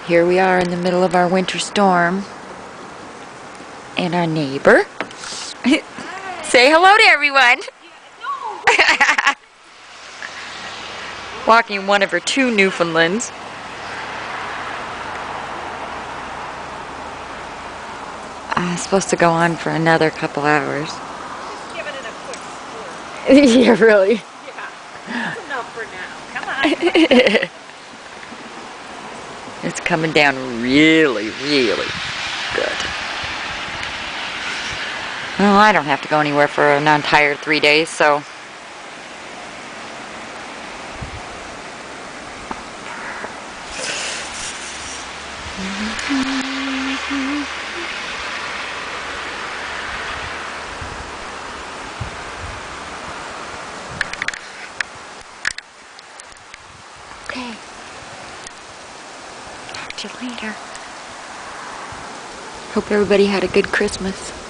Here we are in the middle of our winter storm. And our neighbor. Say hello to everyone. Walking one of her two Newfoundlands. Supposed to go on for another couple hours. Just giving it a quick squirt. Yeah, really. Yeah, that's enough for now. Come on. It's coming down really, really good. Well, I don't have to go anywhere for an entire 3 days, so. Okay. Talk to you later. Hope everybody had a good Christmas.